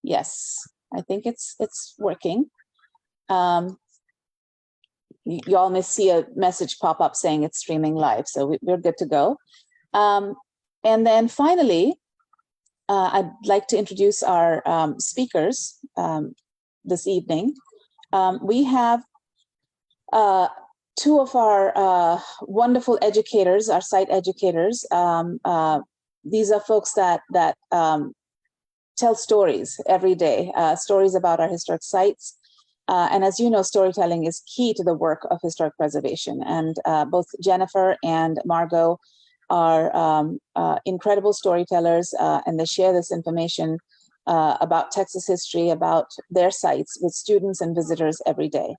Yes, I think it's working. You all may see a message pop up saying it's streaming live, so we're good to go. And then finally, I'd like to introduce our speakers this evening. We have two of our wonderful educators, our site educators. These are folks that tell stories every day, stories about our historic sites. And as you know, storytelling is key to the work of historic preservation. And both Jennifer and Margot are incredible storytellers, and they share this information about Texas history, about their sites with students and visitors every day.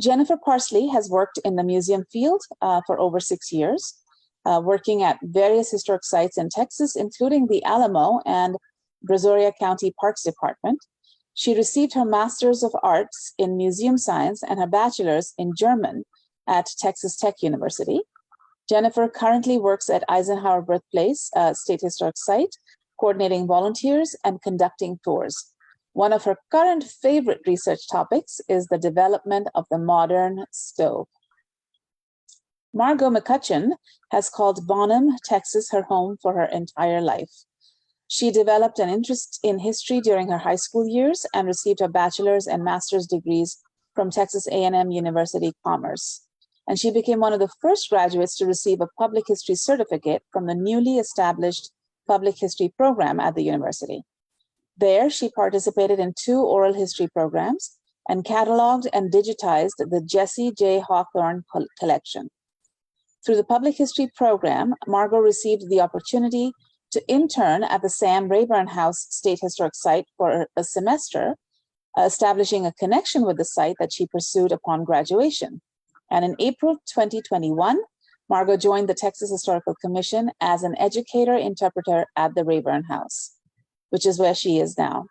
Jennifer Parsley has worked in the museum field for over 6 years, working at various historic sites in Texas, including the Alamo and Brazoria County Parks Department. She received her Master's of Arts in Museum Science and her Bachelor's in German at Texas Tech University. Jennifer currently works at Eisenhower Birthplace State Historic Site, coordinating volunteers and conducting tours. One of her current favorite research topics is the development of the modern stove. Margot McCutcheon has called Bonham, Texas, her home for her entire life. She developed an interest in history during her high school years and received her bachelor's and master's degrees from Texas A&M University Commerce. And she became one of the first graduates to receive a public history certificate from the newly established public history program at the university. There, she participated in 2 oral history programs and cataloged and digitized the Jesse J. Hawthorne collection. Through the public history program, Margot received the opportunity to intern at the Sam Rayburn House State Historic Site for a semester, establishing a connection with the site that she pursued upon graduation. And in April 2021, Margot joined the Texas Historical Commission as an educator-interpreter at the Rayburn House, which is where she is now.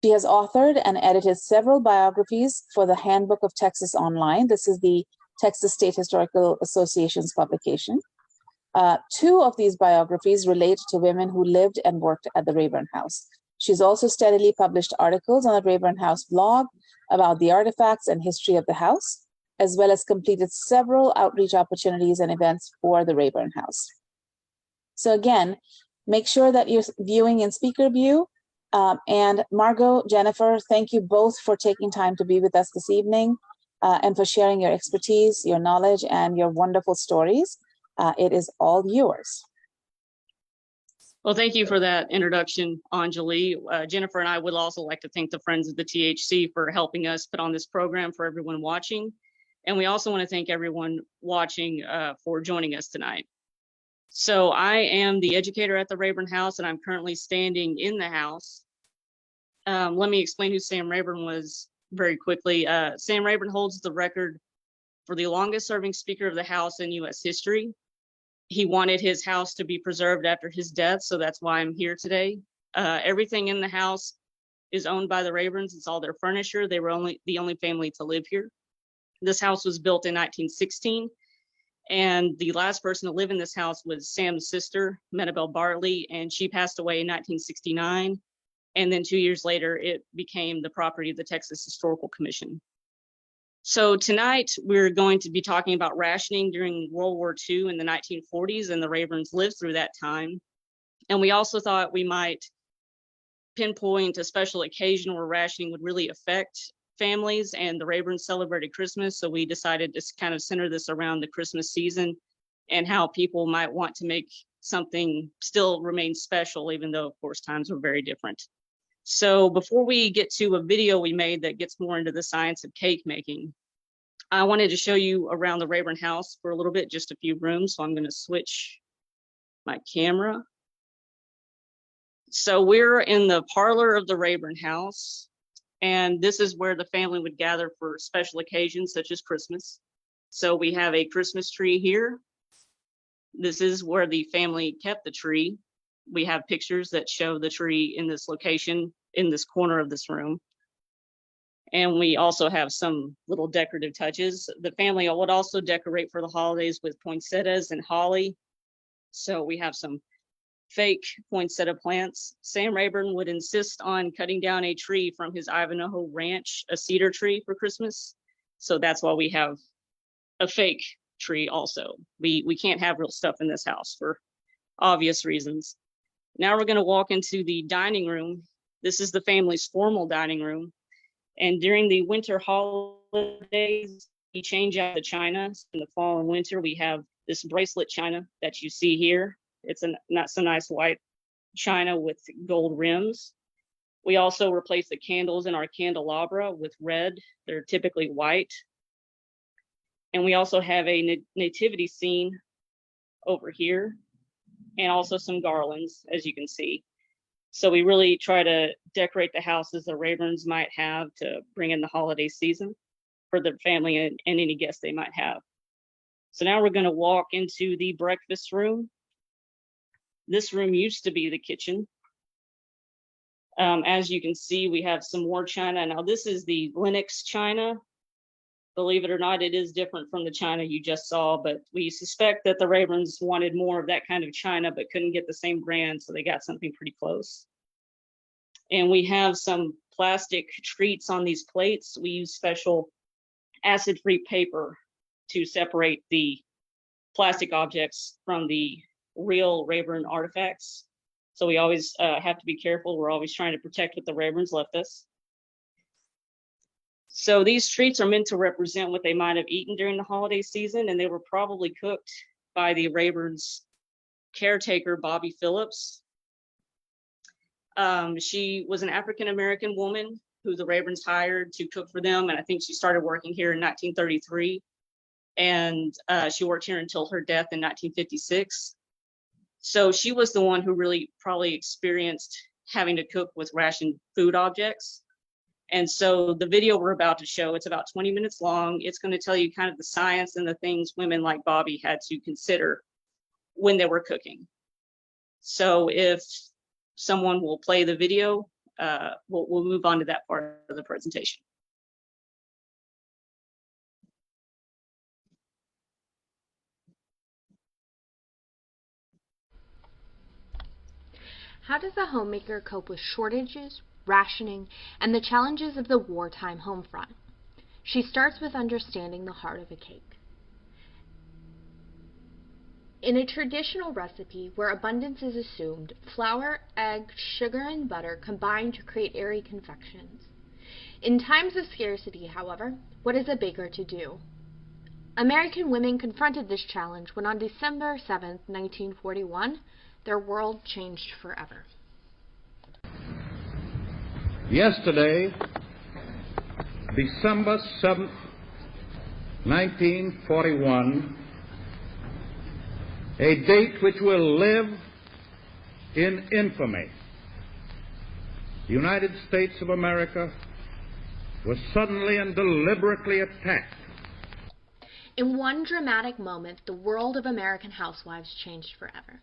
She has authored and edited several biographies for the Handbook of Texas Online. This is the Texas State Historical Association's publication. 2 of these biographies relate to women who lived and worked at the Rayburn House. She's also steadily published articles on the Rayburn House blog about the artifacts and history of the house, as well as completed several outreach opportunities and events for the Rayburn House. So again, make sure that you're viewing in speaker view. And Margot, Jennifer, thank you both for taking time to be with us this evening and for sharing your expertise, your knowledge, and your wonderful stories. It is all yours. Well, thank you for that introduction, Anjali. Jennifer and I would also like to thank the Friends of the THC for helping us put on this program for everyone watching. And we also want to thank everyone watching for joining us tonight. So I am the educator at the Rayburn House, and I'm currently standing in the house. Let me explain who Sam Rayburn was very quickly. Sam Rayburn holds the record for the longest serving Speaker of the House in U.S. history. He wanted his house to be preserved after his death, so that's why I'm here today. Everything in the house is owned by the Rayburns. It's all their furniture. They were the only family to live here. This house was built in 1916, and the last person to live in this house was Sam's sister, Metabelle Bartley, and she passed away in 1969. And then 2 years later, it became the property of the Texas Historical Commission. So tonight, we're going to be talking about rationing during World War II in the 1940s, and the Rayburns lived through that time. And we also thought we might pinpoint a special occasion where rationing would really affect families, and the Rayburns celebrated Christmas, so we decided to kind of center this around the Christmas season and how people might want to make something still remain special, even though, of course, times were very different. So before we get to a video we made that gets more into the science of cake making, I wanted to show you around the Rayburn House for a little bit, just a few rooms. So I'm going to switch my camera. So we're in the parlor of the Rayburn House, and this is where the family would gather for special occasions such as Christmas. So we have a Christmas tree here. This is where the family kept the tree. We have pictures that show the tree in this location, in this corner of this room. And we also have some little decorative touches. The family would also decorate for the holidays with poinsettias and holly. So we have some fake poinsettia plants. Sam Rayburn would insist on cutting down a tree from his Ivanhoe ranch, a cedar tree, for Christmas. So that's why we have a fake tree also. We can't have real stuff in this house for obvious reasons. Now we're going to walk into the dining room. This is the family's formal dining room. And during the winter holidays, we change out the china. In the fall and winter, we have this bracelet china that you see here. It's a not so nice white china with gold rims. We also replace the candles in our candelabra with red. They're typically white. And we also have a nativity scene over here, and also some garlands, as you can see. So we really try to decorate the house as the Rayburns might have to bring in the holiday season for their family and any guests they might have. So now we're going to walk into the breakfast room. This room used to be the kitchen. As you can see, we have some more china. Now this is the Lenox china. Believe it or not, it is different from the china you just saw, but we suspect that the Rayburns wanted more of that kind of china, but couldn't get the same brand, so they got something pretty close. And we have some plastic treats on these plates. We use special acid-free paper to separate the plastic objects from the real Rayburn artifacts. So we always have to be careful. We're always trying to protect what the Rayburns left us. So these treats are meant to represent what they might have eaten during the holiday season, and they were probably cooked by the Rayburns' caretaker, Bobby Phillips. She was an African-American woman who the Rayburns hired to cook for them, and I think she started working here in 1933, and she worked here until her death in 1956. So she was the one who really probably experienced having to cook with rationed food objects. And so the video we're about to show, it's about 20 minutes long. It's going to tell you kind of the science and the things women like Bobby had to consider when they were cooking. So if someone will play the video, we'll move on to that part of the presentation. How does a homemaker cope with shortages, rationing, and the challenges of the wartime home front? She starts with understanding the heart of a cake. In a traditional recipe where abundance is assumed, flour, egg, sugar, and butter combine to create airy confections. In times of scarcity, however, what is a baker to do? American women confronted this challenge when on December 7, 1941, their world changed forever. Yesterday, December 7th, 1941, a date which will live in infamy. The United States of America was suddenly and deliberately attacked. In one dramatic moment, the world of American housewives changed forever.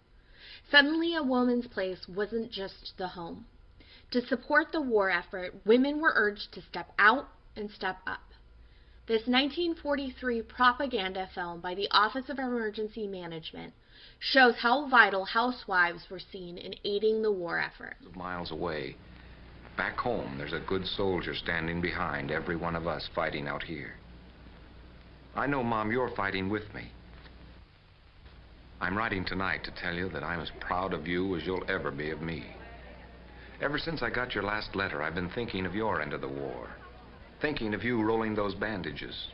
Suddenly, a woman's place wasn't just the home. To support the war effort, women were urged to step out and step up. This 1943 propaganda film by the Office of Emergency Management shows how vital housewives were seen in aiding the war effort. Miles away, back home, there's a good soldier standing behind every one of us fighting out here. I know, Mom, you're fighting with me. I'm writing tonight to tell you that I'm as proud of you as you'll ever be of me. Ever since I got your last letter, I've been thinking of your end of the war. Thinking of you rolling those bandages.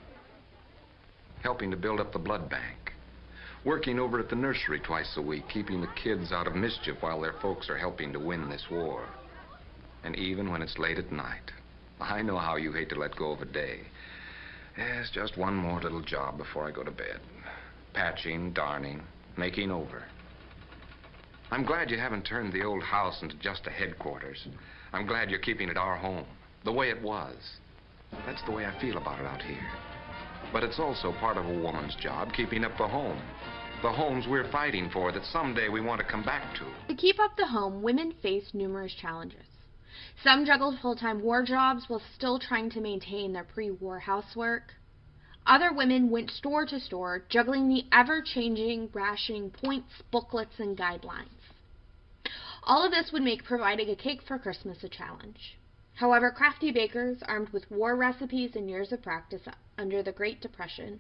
Helping to build up the blood bank. Working over at the nursery twice a week, keeping the kids out of mischief while their folks are helping to win this war. And even when it's late at night, I know how you hate to let go of a day. It's just one more little job before I go to bed. Patching, darning, making over. I'm glad you haven't turned the old house into just a headquarters. I'm glad you're keeping it our home, the way it was. That's the way I feel about it out here. But it's also part of a woman's job, keeping up the home. The homes we're fighting for that someday we want to come back to. To keep up the home, women faced numerous challenges. Some juggled full-time war jobs while still trying to maintain their pre-war housework. Other women went store to store, juggling the ever-changing rationing points, booklets, and guidelines. All of this would make providing a cake for Christmas a challenge. However, crafty bakers, armed with war recipes and years of practice under the Great Depression,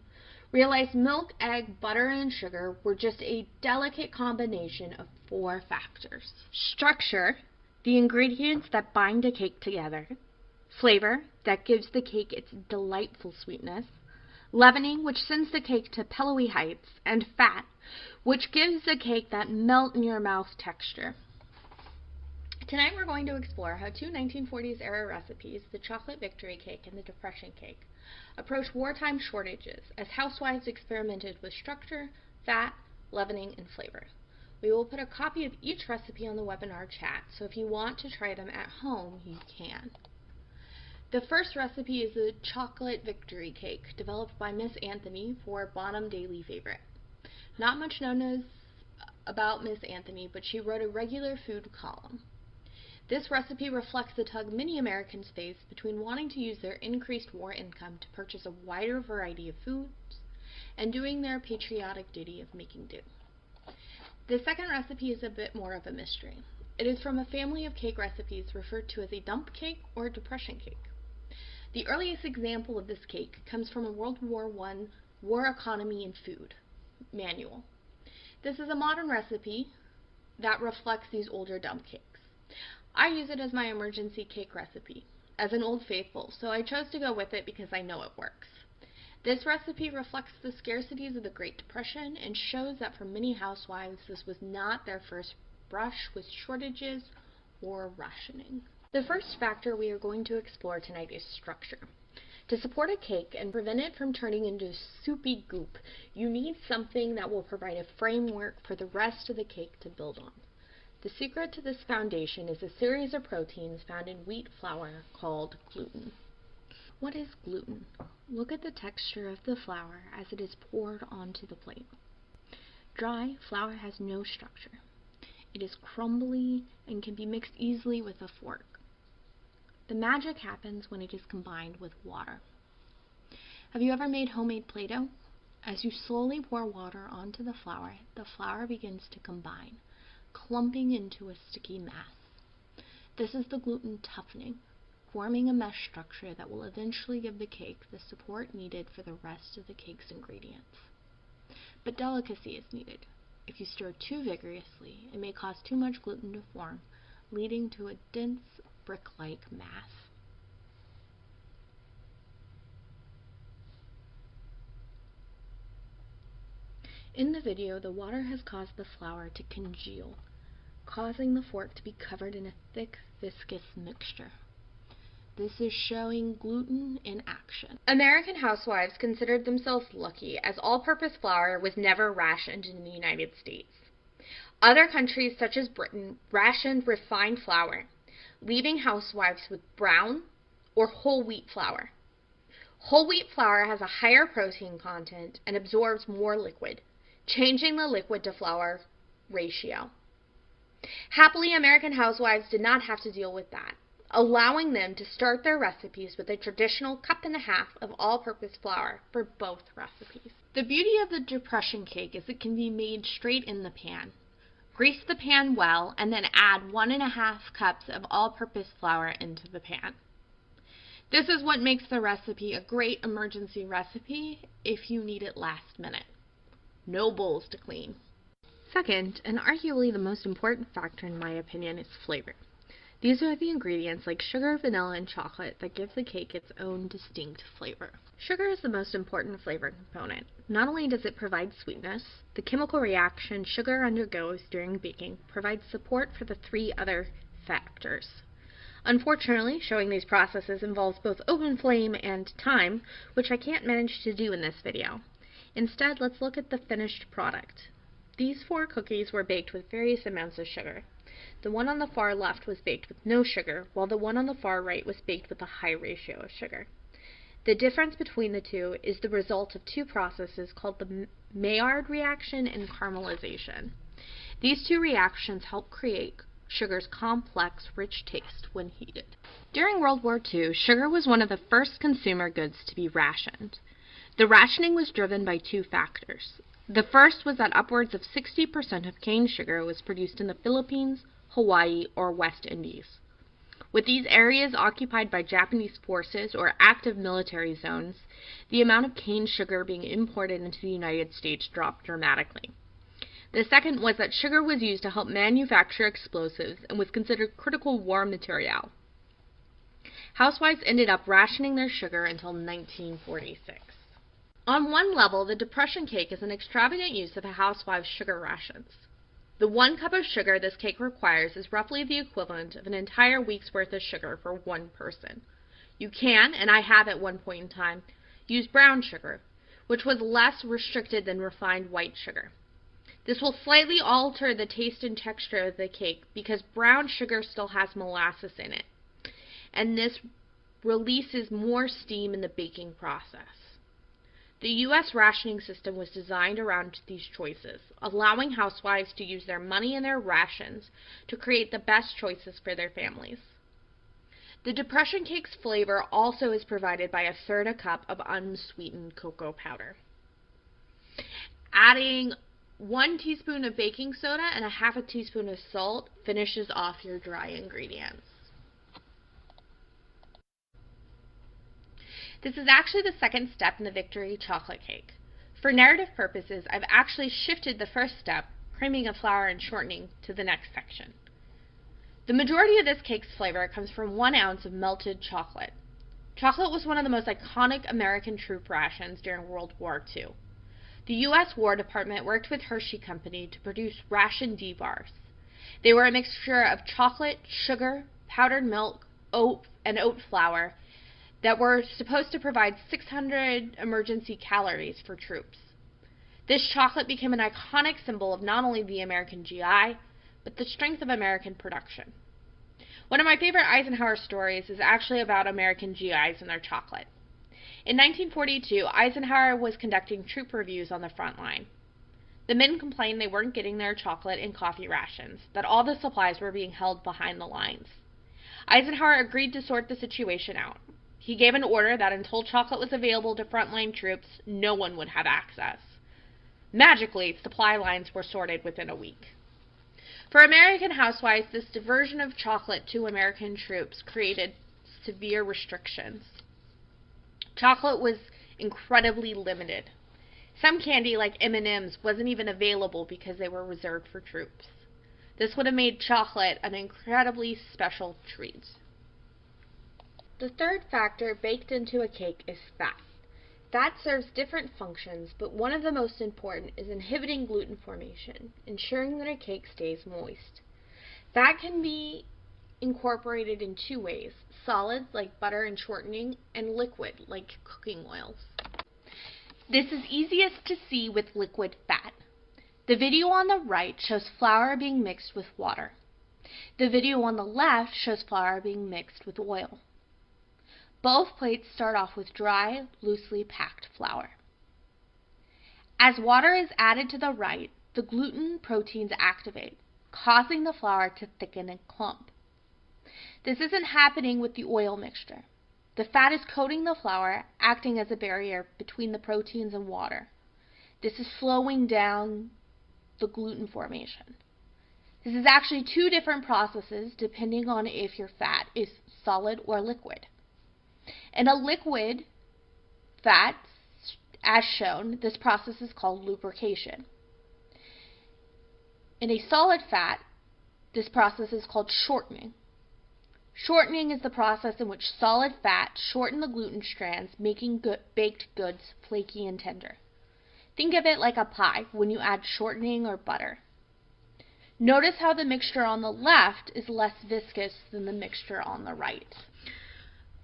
realized milk, egg, butter, and sugar were just a delicate combination of 4 factors. Structure, the ingredients that bind a cake together. Flavor, that gives the cake its delightful sweetness. Leavening, which sends the cake to pillowy heights. And fat, which gives the cake that melt-in-your-mouth texture. Tonight we're going to explore how 2 1940s era recipes, the chocolate victory cake and the depression cake, approach wartime shortages as housewives experimented with structure, fat, leavening, and flavor. We will put a copy of each recipe on the webinar chat, so if you want to try them at home, you can. The first recipe is the chocolate victory cake, developed by Miss Anthony for Bonham Daily Favorite. Not much known about Miss Anthony, but she wrote a regular food column. This recipe reflects the tug many Americans face between wanting to use their increased war income to purchase a wider variety of foods and doing their patriotic duty of making do. The second recipe is a bit more of a mystery. It is from a family of cake recipes referred to as a dump cake or depression cake. The earliest example of this cake comes from a World War I War Economy and Food manual. This is a modern recipe that reflects these older dump cakes. I use it as my emergency cake recipe, as an old faithful, so I chose to go with it because I know it works. This recipe reflects the scarcities of the Great Depression and shows that for many housewives this was not their first brush with shortages or rationing. The first factor we are going to explore tonight is structure. To support a cake and prevent it from turning into soupy goop, you need something that will provide a framework for the rest of the cake to build on. The secret to this foundation is a series of proteins found in wheat flour called gluten. What is gluten? Look at the texture of the flour as it is poured onto the plate. Dry flour has no structure. It is crumbly and can be mixed easily with a fork. The magic happens when it is combined with water. Have you ever made homemade Play-Doh? As you slowly pour water onto the flour begins to combine, clumping into a sticky mass. This is the gluten toughening, forming a mesh structure that will eventually give the cake the support needed for the rest of the cake's ingredients. But delicacy is needed. If you stir too vigorously, it may cause too much gluten to form, leading to a dense brick-like mass. In the video, the water has caused the flour to congeal, causing the fork to be covered in a thick, viscous mixture. This is showing gluten in action. American housewives considered themselves lucky, as all-purpose flour was never rationed in the United States. Other countries, such as Britain, rationed refined flour, leaving housewives with brown or whole wheat flour. Whole wheat flour has a higher protein content and absorbs more liquid, changing the liquid to flour ratio. Happily, American housewives did not have to deal with that, allowing them to start their recipes with a traditional 1.5 cups of all-purpose flour for both recipes. The beauty of the depression cake is it can be made straight in the pan. Grease the pan well and then add 1.5 cups of all-purpose flour into the pan. This is what makes the recipe a great emergency recipe if you need it last minute. No bowls to clean. Second, and arguably the most important factor in my opinion, is flavor. These are the ingredients like sugar, vanilla, and chocolate that give the cake its own distinct flavor. Sugar is the most important flavor component. Not only does it provide sweetness, the chemical reaction sugar undergoes during baking provides support for the 3 other factors. Unfortunately, showing these processes involves both open flame and time, which I can't manage to do in this video. Instead, let's look at the finished product. These 4 cookies were baked with various amounts of sugar. The one on the far left was baked with no sugar, while the one on the far right was baked with a high ratio of sugar. The difference between the two is the result of 2 processes called the Maillard reaction and caramelization. These 2 reactions help create sugar's complex, rich taste when heated. During World War II, sugar was one of the first consumer goods to be rationed. The rationing was driven by 2 factors. The first was that upwards of 60% of cane sugar was produced in the Philippines, Hawaii, or West Indies. With these areas occupied by Japanese forces or active military zones, the amount of cane sugar being imported into the United States dropped dramatically. The second was that sugar was used to help manufacture explosives and was considered critical war material. Housewives ended up rationing their sugar until 1946. On one level, the Depression cake is an extravagant use of a housewife's sugar rations. The 1 cup of sugar this cake requires is roughly the equivalent of an entire week's worth of sugar for one person. You can, and I have at one point in time, use brown sugar, which was less restricted than refined white sugar. This will slightly alter the taste and texture of the cake because brown sugar still has molasses in it, and this releases more steam in the baking process. The U.S. rationing system was designed around these choices, allowing housewives to use their money and their rations to create the best choices for their families. The Depression cake's flavor also is provided by 1/3 cup of unsweetened cocoa powder. Adding 1 teaspoon of baking soda and 1/2 teaspoon of salt finishes off your dry ingredients. This is actually the second step in the Victory chocolate cake. For narrative purposes, I've actually shifted the first step, creaming of flour and shortening, to the next section. The majority of this cake's flavor comes from 1 ounce of melted chocolate. Chocolate was one of the most iconic American troop rations during World War II. The U.S. War Department worked with Hershey Company to produce Ration D bars. They were a mixture of chocolate, sugar, powdered milk, oat, and oat flour that were supposed to provide 600 emergency calories for troops. This chocolate became an iconic symbol of not only the American GI, but the strength of American production. One of my favorite Eisenhower stories is actually about American GIs and their chocolate. In 1942, Eisenhower was conducting troop reviews on the front line. The men complained they weren't getting their chocolate and coffee rations, that all the supplies were being held behind the lines. Eisenhower agreed to sort the situation out. He gave an order that until chocolate was available to frontline troops, no one would have access. Magically, supply lines were sorted within a week. For American housewives, this diversion of chocolate to American troops created severe restrictions. Chocolate was incredibly limited. Some candy, like M&Ms, wasn't even available because they were reserved for troops. This would have made chocolate an incredibly special treat. The third factor baked into a cake is fat. Fat serves different functions, but one of the most important is inhibiting gluten formation, ensuring that a cake stays moist. Fat can be incorporated in 2 ways: solids like butter and shortening, and liquid like cooking oils. This is easiest to see with liquid fat. The video on the right shows flour being mixed with water. The video on the left shows flour being mixed with oil. Both plates start off with dry, loosely packed flour. As water is added to the right, the gluten proteins activate, causing the flour to thicken and clump. This isn't happening with the oil mixture. The fat is coating the flour, acting as a barrier between the proteins and water. This is slowing down the gluten formation. This is actually 2 different processes depending on if your fat is solid or liquid. In a liquid fat, as shown, this process is called lubrication. In a solid fat, this process is called shortening. Shortening is the process in which solid fat shorten the gluten strands, making baked goods flaky and tender. Think of it like a pie when you add shortening or butter. Notice how the mixture on the left is less viscous than the mixture on the right.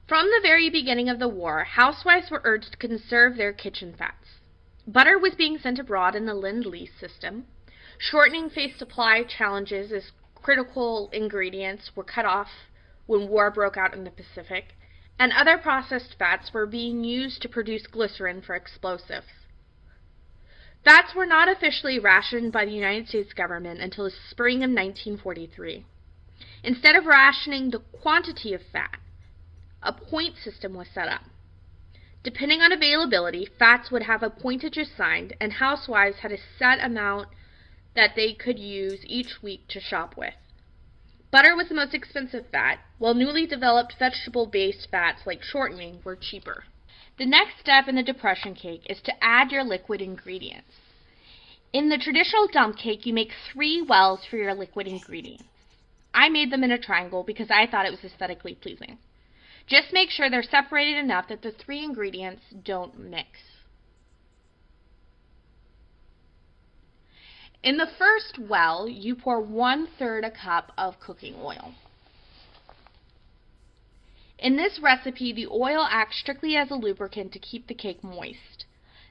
From the very beginning of the war, housewives were urged to conserve their kitchen fats. Butter was being sent abroad in the Lend-Lease system. Shortening faced supply challenges as critical ingredients were cut off when war broke out in the Pacific, and other processed fats were being used to produce glycerin for explosives. Fats were not officially rationed by the United States government until the spring of 1943. Instead of rationing the quantity of fat, a point system was set up. Depending on availability, fats would have a pointage assigned, and housewives had a set amount that they could use each week to shop with. Butter was the most expensive fat, while newly developed vegetable-based fats like shortening were cheaper. The next step in the depression cake is to add your liquid ingredients. In the traditional dump cake, you make 3 wells for your liquid ingredients. I made them in a triangle because I thought it was aesthetically pleasing. Just make sure they're separated enough that the 3 ingredients don't mix. In the first well, you pour 1/3 a cup of cooking oil. In this recipe, the oil acts strictly as a lubricant to keep the cake moist.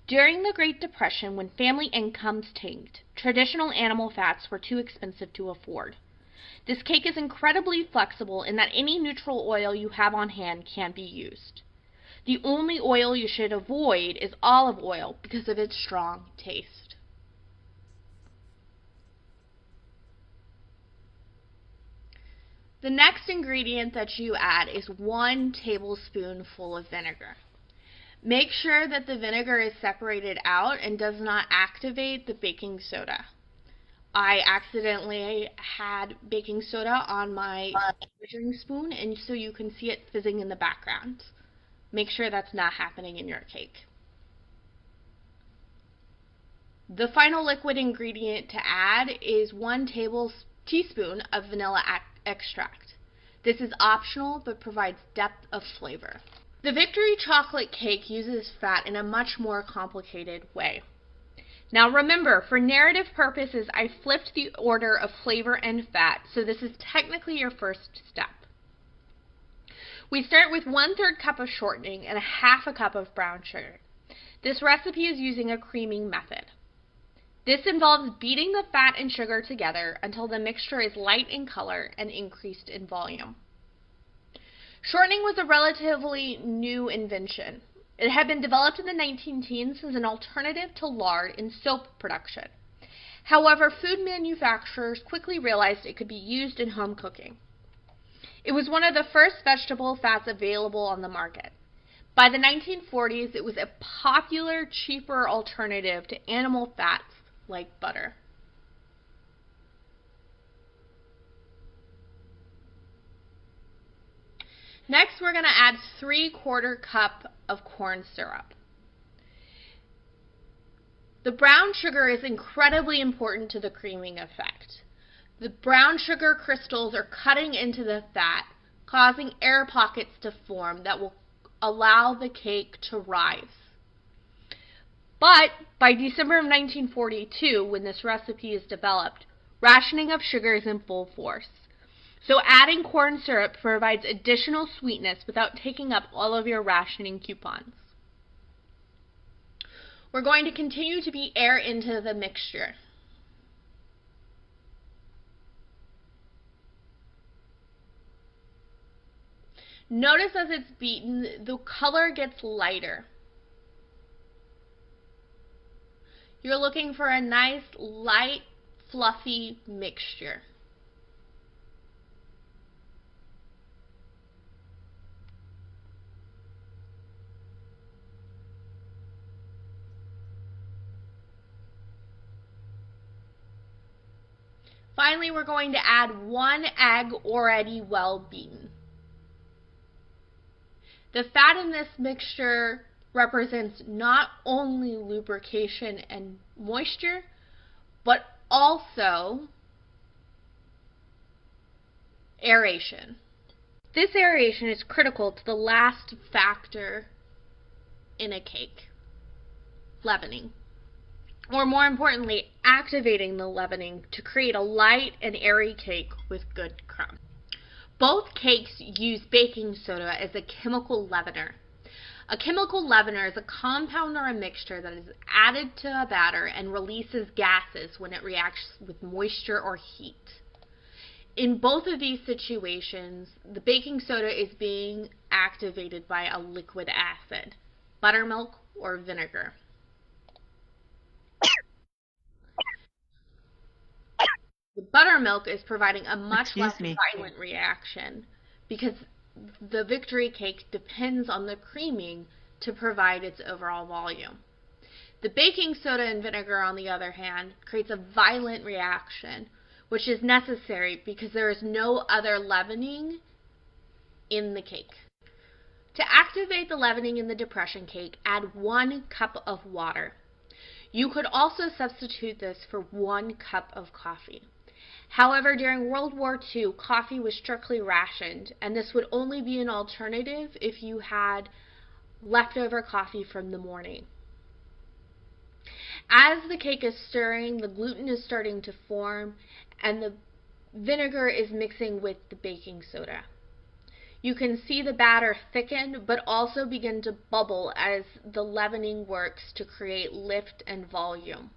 During the Great Depression, when family incomes tanked, traditional animal fats were too expensive to afford. This cake is incredibly flexible in that any neutral oil you have on hand can be used. The only oil you should avoid is olive oil because of its strong taste. The next ingredient that you add is 1 tablespoonful of vinegar. Make sure that the vinegar is separated out and does not activate the baking soda. I accidentally had baking soda on my measuring spoon, and so you can see it fizzing in the background. Make sure that's not happening in your cake. The final liquid ingredient to add is 1 teaspoon of vanilla extract. This is optional but provides depth of flavor. The Victory chocolate cake uses fat in a much more complicated way. Now remember, for narrative purposes, I flipped the order of flavor and fat, so this is technically your first step. We start with 1/3 cup of shortening and 1/2 cup of brown sugar. This recipe is using a creaming method. This involves beating the fat and sugar together until the mixture is light in color and increased in volume. Shortening was a relatively new invention. It had been developed in the 1910s as an alternative to lard in soap production. However, food manufacturers quickly realized it could be used in home cooking. It was one of the first vegetable fats available on the market. By the 1940s, it was a popular, cheaper alternative to animal fats like butter. Next, we're going to add 3/4 cup of corn syrup. The brown sugar is incredibly important to the creaming effect. The brown sugar crystals are cutting into the fat, causing air pockets to form that will allow the cake to rise. But by December of 1942, when this recipe is developed, rationing of sugar is in full force. So adding corn syrup provides additional sweetness without taking up all of your rationing coupons. We're going to continue to beat air into the mixture. Notice as it's beaten, the color gets lighter. You're looking for a nice, light, fluffy mixture. Finally, we're going to add 1 egg already well beaten. The fat in this mixture represents not only lubrication and moisture, but also aeration. This aeration is critical to the last factor in a cake, leavening. Or more importantly, activating the leavening to create a light and airy cake with good crumbs. Both cakes use baking soda as a chemical leavener. A chemical leavener is a compound or a mixture that is added to a batter and releases gases when it reacts with moisture or heat. In both of these situations, the baking soda is being activated by a liquid acid, buttermilk or vinegar. The buttermilk is providing a much less violent reaction because the Victory cake depends on the creaming to provide its overall volume. The baking soda and vinegar, on the other hand, creates a violent reaction, which is necessary because there is no other leavening in the cake. To activate the leavening in the depression cake, add 1 cup of water. You could also substitute this for 1 cup of coffee. However, during World War II, coffee was strictly rationed, and this would only be an alternative if you had leftover coffee from the morning. As the cake is stirring, the gluten is starting to form, and the vinegar is mixing with the baking soda. You can see the batter thicken, but also begin to bubble as the leavening works to create lift and volume.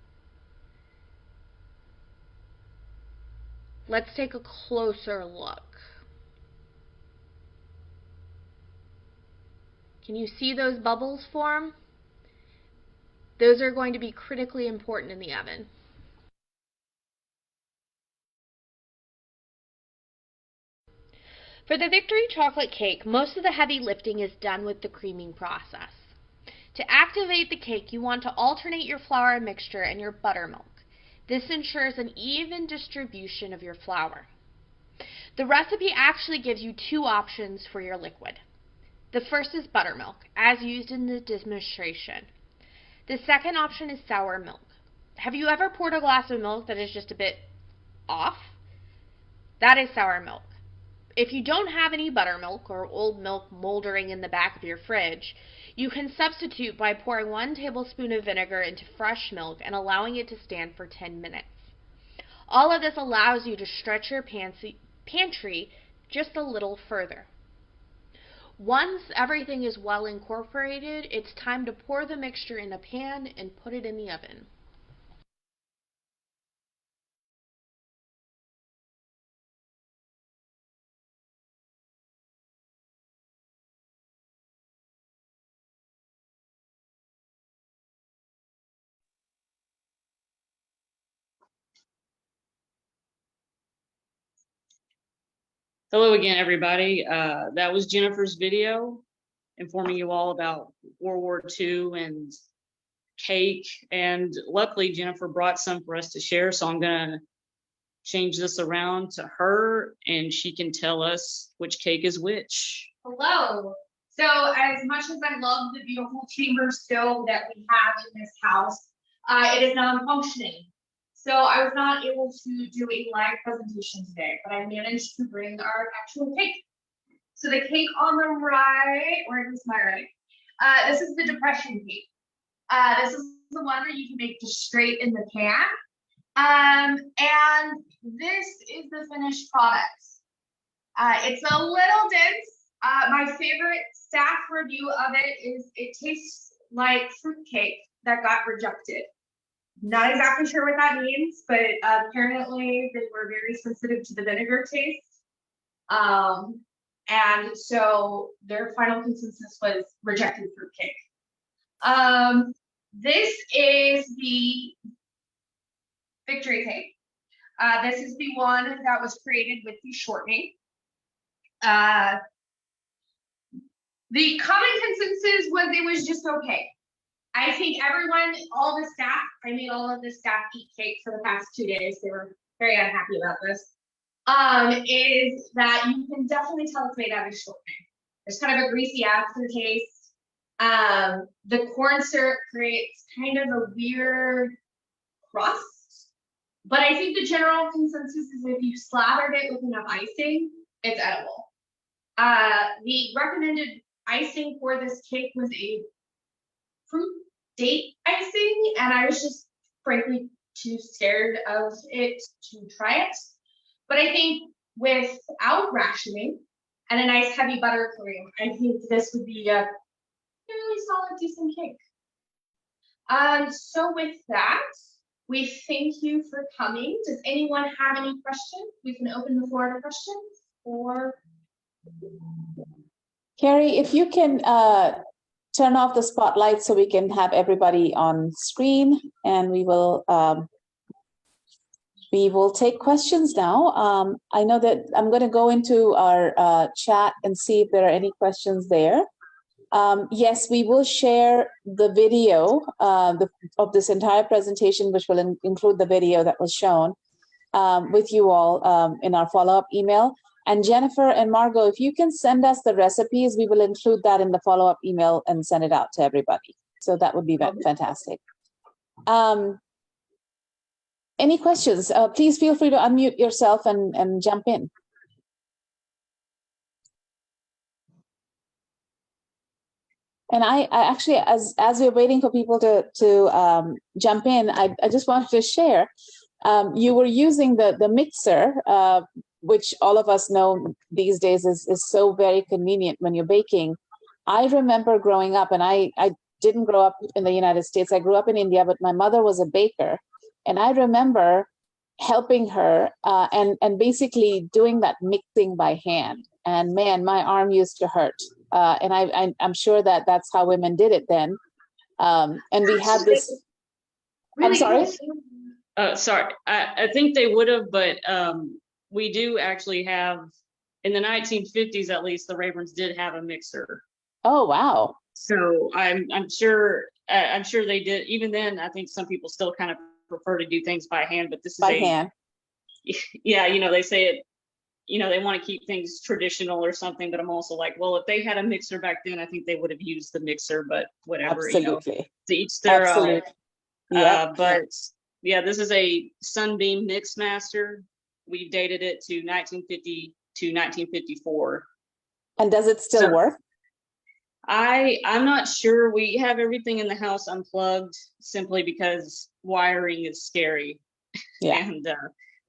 Let's take a closer look. Can you see those bubbles form? Those are going to be critically important in the oven. For the Victory chocolate cake, most of the heavy lifting is done with the creaming process. To activate the cake, you want to alternate your flour mixture and your buttermilk. This ensures an even distribution of your flour. The recipe actually gives you 2 options for your liquid. The first is buttermilk, as used in the demonstration. The second option is sour milk. Have you ever poured a glass of milk that is just a bit off? That is sour milk. If you don't have any buttermilk or old milk moldering in the back of your fridge, you can substitute by pouring 1 tablespoon of vinegar into fresh milk and allowing it to stand for 10 minutes. All of this allows you to stretch your pantry just a little further. Once everything is well incorporated, it's time to pour the mixture in a pan and put it in the oven. Hello again, everybody. That was Jennifer's video informing you all about World War II and cake. And luckily, Jennifer brought some for us to share. So I'm going to change this around to her and she can tell us which cake is which. Hello. So as much as I love the beautiful chamber stove that we have in this house, it is non-functioning. So I was not able to do a live presentation today, but I managed to bring our actual cake. So the cake on the right, or at least my right, this is the depression cake. This is the one that you can make just straight in the pan. And this is the finished product. It's a little dense. My favorite staff review of it is it tastes like fruitcake that got rejected. Not exactly sure what that means, but apparently they were very sensitive to the vinegar taste. And so their final consensus was rejected fruitcake. This is the Victory cake. This is the one that was created with the shortening. The common consensus was it was just okay. I think everyone, all the staff, I made all of the staff eat cake for the past 2 days. They were very unhappy about this. Is that you can definitely tell it's made out of shortening. There's kind of a greasy aftertaste. The corn syrup creates kind of a weird crust. But I think the general consensus is if you slathered it with enough icing, it's edible. The recommended icing for this cake was a fruit date icing, and I was just frankly too scared of it to try it. But I think without rationing and a nice heavy buttercream, I think this would be a fairly solid, decent cake. So with that, we thank you for coming. Does anyone have any questions? We can open the floor to questions. Or Carrie, if you can turn off the spotlight so we can have everybody on screen, and we will take questions now. I know that I'm going to go into our chat and see if there are any questions there. Yes, we will share the video of this entire presentation, which will include the video that was shown. with you all in our follow-up email. And Jennifer and Margot, if you can send us the recipes, we will include that in the follow-up email and send it out to everybody. So that would be fantastic. Any questions? Please feel free to unmute yourself and jump in. And I actually, as we're waiting for people to jump in, I just wanted to share. You were using the mixer, which all of us know these days is so very convenient when you're baking. I remember growing up, and I didn't grow up in the United States. I grew up in India, but my mother was a baker, and I remember helping her and basically doing that mixing by hand. And man, my arm used to hurt. And I'm sure that that's how women did it then. And we had this. I'm sorry. Sorry, I think they would have, but we do actually have, in the 1950s at least, the Rayburns did have a mixer. Oh wow! So I'm sure they did. Even then, I think some people still kind of prefer to do things by hand, but this is by hand. Yeah, they say it. They want to keep things traditional or something, but I'm also like, well, if they had a mixer back then, I think they would have used the mixer, but whatever. Absolutely. To each their own. Yeah. But yeah, this is a Sunbeam Mixmaster. We dated it to 1950 to 1954. And does it still work? I'm not sure. We have everything in the house unplugged simply because wiring is scary. Yeah. And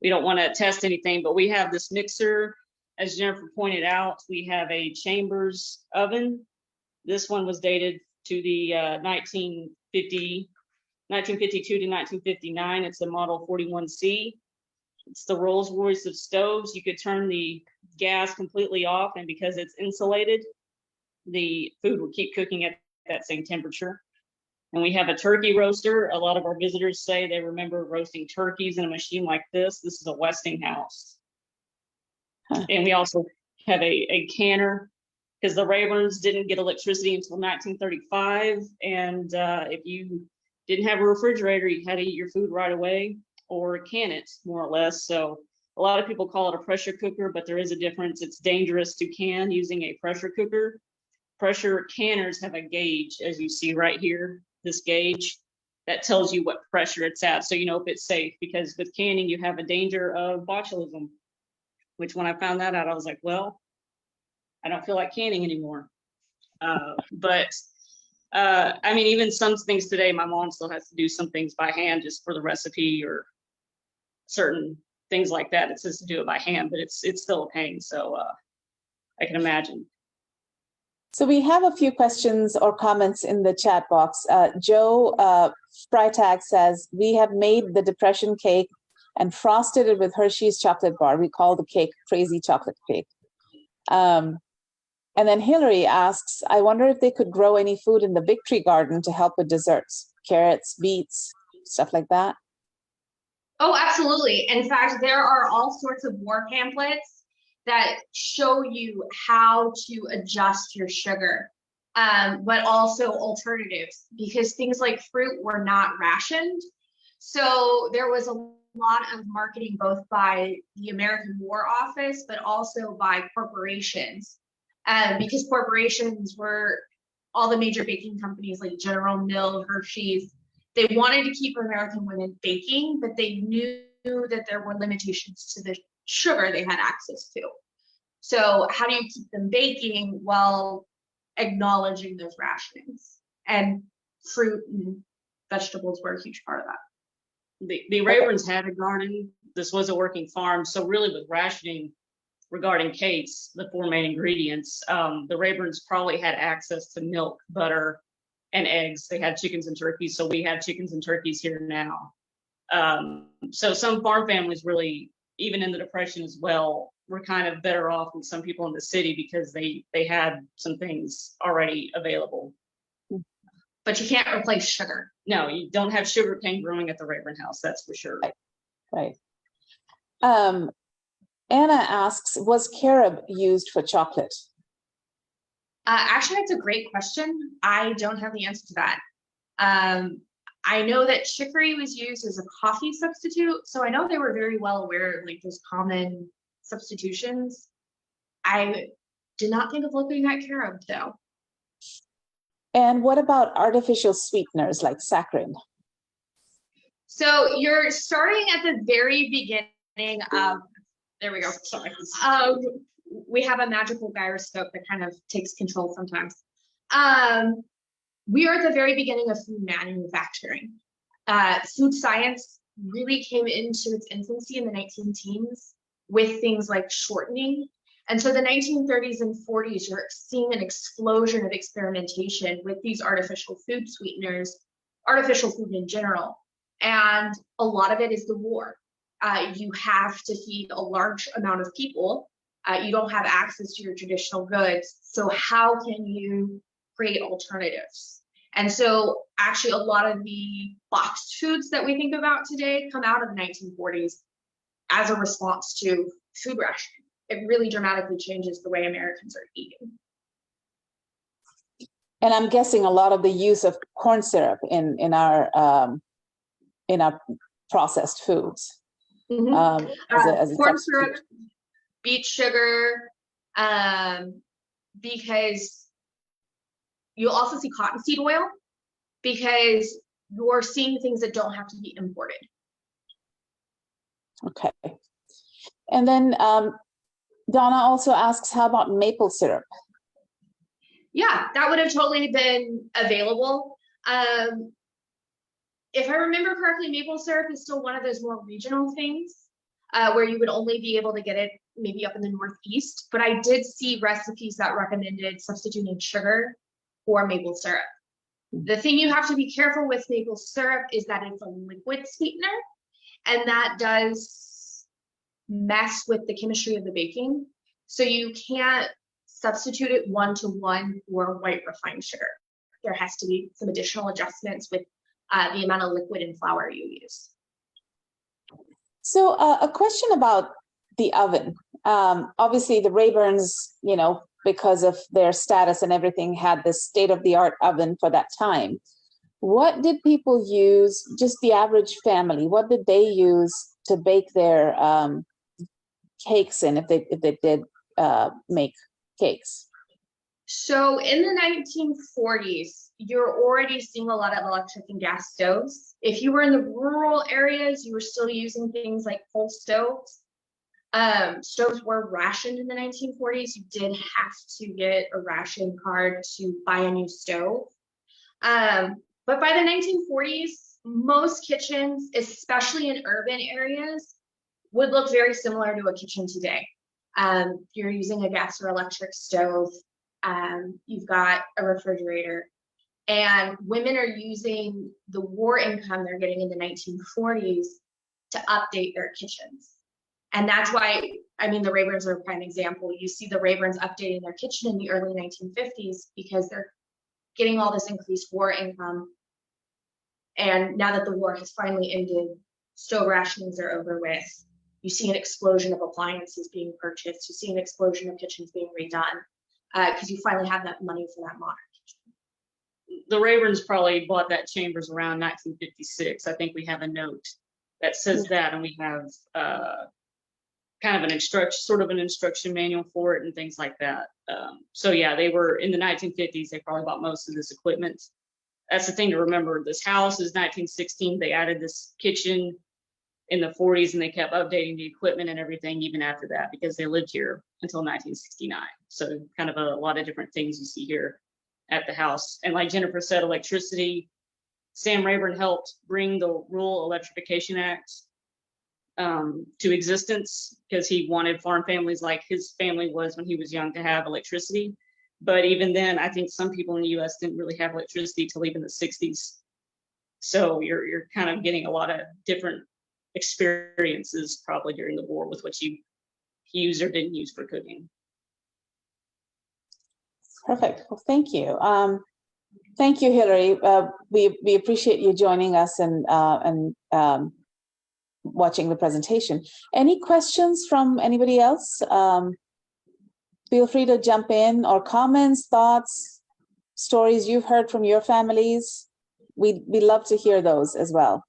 we don't want to test anything, but we have this mixer. As Jennifer pointed out, we have a Chambers oven. This one was dated to the 1952 to 1959. It's the model 41C. It's the Rolls Royce of stoves. You could turn the gas completely off, and because it's insulated, the food will keep cooking at that same temperature. And we have a turkey roaster. A lot of our visitors say they remember roasting turkeys in a machine like this. This is a Westinghouse. Huh. And we also have a canner, because the Rayburns didn't get electricity until 1935. And if you didn't have a refrigerator, you had to eat your food right away or can it, more or less. So a lot of people call it a pressure cooker, but there is a difference. It's dangerous to can using a pressure cooker. Pressure canners have a gauge, as you see right here. This gauge that tells you what pressure it's at, so you know if it's safe, because with canning you have a danger of botulism, which when I found that out, I was like, well, I don't feel like canning anymore. But I mean, even some things today, my mom still has to do some things by hand just for the recipe or certain things like that. It says to do it by hand, but it's still a pain. So I can imagine. So we have a few questions or comments in the chat box. Joe Freitag says, we have made the depression cake and frosted it with Hershey's chocolate bar. We call the cake Crazy Chocolate Cake. And then Hillary asks, I wonder if they could grow any food in the Victory Garden to help with desserts, carrots, beets, stuff like that. Oh, absolutely. In fact, there are all sorts of war pamphlets that show you how to adjust your sugar, but also alternatives, because things like fruit were not rationed. So there was a lot of marketing both by the American War Office, but also by corporations, because corporations were all the major baking companies like General Mills, Hershey's. They wanted to keep American women baking, but they knew that there were limitations to the sugar they had access to. So how do you keep them baking while acknowledging those rationings? And fruit and vegetables were a huge part of that. The Rayburns had a garden. This was a working farm. So really with rationing regarding cakes, the four main ingredients, the Rayburns probably had access to milk, butter, and eggs. They had chickens and turkeys. So we have chickens and turkeys here now. So some farm families really, even in the Depression as well, were kind of better off than some people in the city because they had some things already available. But you can't replace sugar. No, you don't have sugar cane growing at the Rayburn house, that's for sure. Right. Anna asks, was carob used for chocolate? Actually, that's a great question. I don't have the answer to that. I know that chicory was used as a coffee substitute, so I know they were very well aware of like those common substitutions. I did not think of looking at carob though. And what about artificial sweeteners like saccharin? So you're starting at the very beginning of, there we go, sorry. We have a magical gyroscope that kind of takes control sometimes. We are at the very beginning of food manufacturing. Food science really came into its infancy in the 19-teens with things like shortening. And so the 1930s and 40s, you're seeing an explosion of experimentation with these artificial food sweeteners, artificial food in general. And a lot of it is the war. You have to feed a large amount of people. You don't have access to your traditional goods. So how can you create alternatives? And so actually a lot of the boxed foods that we think about today come out of the 1940s as a response to food rationing. It really dramatically changes the way Americans are eating. And I'm guessing a lot of the use of corn syrup in our processed foods. Mm-hmm. As a corn substitute. syrup, beet sugar, because you'll also see cottonseed oil, because you're seeing things that don't have to be imported. Okay. And then Donna also asks, how about maple syrup? Yeah, that would have totally been available. If I remember correctly, maple syrup is still one of those more regional things where you would only be able to get it maybe up in the Northeast, but I did see recipes that recommended substituting sugar for maple syrup. The thing you have to be careful with maple syrup is that it's a liquid sweetener, and that does mess with the chemistry of the baking. So you can't substitute it one-to-one for white refined sugar. There has to be some additional adjustments with the amount of liquid and flour you use. So a question about the oven. Obviously the Rayburns, you know, because of their status and everything, had this state-of-the-art oven for that time. What did people use, just the average family, what did they use to bake their cakes in, if they did make cakes? So in the 1940s, you're already seeing a lot of electric and gas stoves. If you were in the rural areas, you were still using things like coal stoves. Stoves were rationed in the 1940s. You did have to get a ration card to buy a new stove. But by the 1940s, most kitchens, especially in urban areas, would look very similar to a kitchen today. You're using a gas or electric stove. You've got a refrigerator, and women are using the war income they're getting in the 1940s to update their kitchens. And that's why, I mean, the Rayburns are a prime example. You see the Rayburns updating their kitchen in the early 1950s because they're getting all this increased war income. And now that the war has finally ended, stove rationings are over with. You see an explosion of appliances being purchased. You see an explosion of kitchens being redone because you finally have that money for that modern kitchen. The Rayburns probably bought that Chambers around 1956. I think we have a note that says that, and we have kind of an instruction manual for it and things like that. So yeah, they were in the 1950s. They probably bought most of this equipment. That's the thing to remember. This house is 1916. They added this kitchen in the 40s, and they kept updating the equipment and everything even after that because they lived here until 1969. So kind of a lot of different things you see here at the house. And like Jennifer said, electricity, Sam Rayburn helped bring the Rural Electrification Act to existence because he wanted farm families like his family was when he was young to have electricity. But even then, I think some people in the US didn't really have electricity till even the 60s. So you're kind of getting a lot of different experiences probably during the war with what you use or didn't use for cooking. Perfect. Well, thank you. Thank you, Hillary. We appreciate you joining us and watching the presentation. Any questions from anybody else? Feel free to jump in, or comments, thoughts, stories you've heard from your families. we'd love to hear those as well.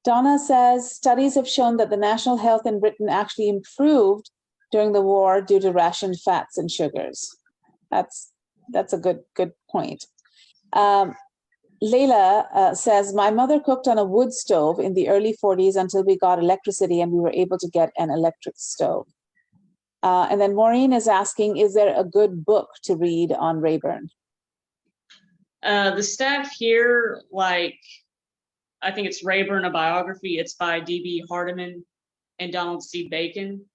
Donna says, studies have shown that the national health in Britain actually improved during the war due to rationed fats and sugars. That's a good point. Leila says, my mother cooked on a wood stove in the early 40s until we got electricity and we were able to get an electric stove. And then Maureen is asking, is there a good book to read on Rayburn? The staff here, like, I think it's Rayburn, a biography. It's by D.B. Hardiman and Donald C. Bacon.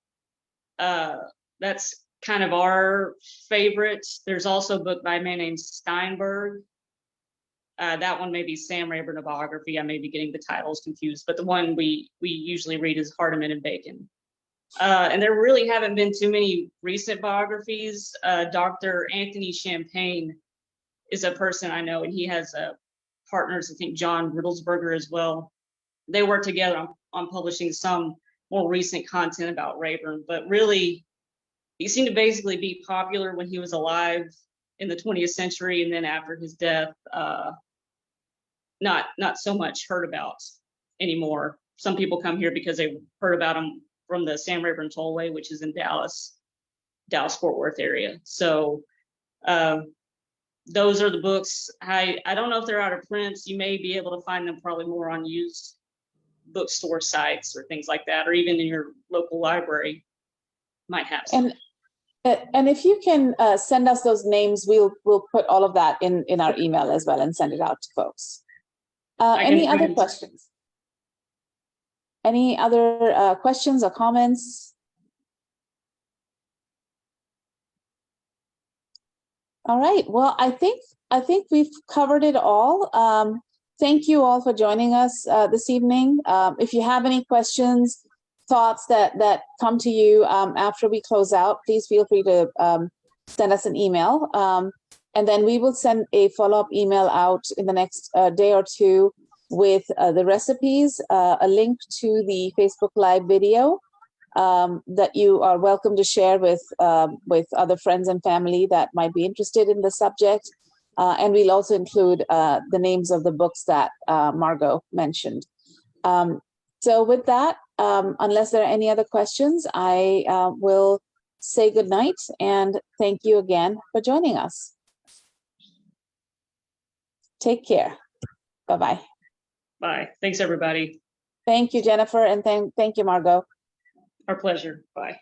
That's kind of our favorite. There's also a book by a man named Steinberg. That one may be Sam Rayburn, a biography. I may be getting the titles confused, but the one we usually read is Hardiman and Bacon. And there really haven't been too many recent biographies. Dr. Anthony Champagne is a person I know, and he has partners, I think John Riddlesberger as well. They work together on publishing some more recent content about Rayburn, but really, he seemed to basically be popular when he was alive in the 20th century, and then after his death, not so much heard about anymore. Some people come here because they heard about him from the Sam Rayburn Tollway, which is in Dallas Fort Worth area. So those are the books. I don't know if they're out of print. You may be able to find them probably more on used bookstore sites or things like that, or even in your local library might have some. And if you can send us those names, we'll put all of that in our email as well and send it out to folks. Any other questions? Any other questions or comments? All right. Well, I think we've covered it all. Thank you all for joining us this evening. If you have any questions, thoughts that come to you after we close out, please feel free to send us an email. And then we will send a follow-up email out in the next day or two with the recipes, a link to the Facebook Live video that you are welcome to share with other friends and family that might be interested in the subject. And we'll also include the names of the books that Margot mentioned. So with that, unless there are any other questions, I will say good night and thank you again for joining us. Take care. Bye-bye. Bye. Thanks, everybody. Thank you, Jennifer, and thank you, Margot. Our pleasure. Bye.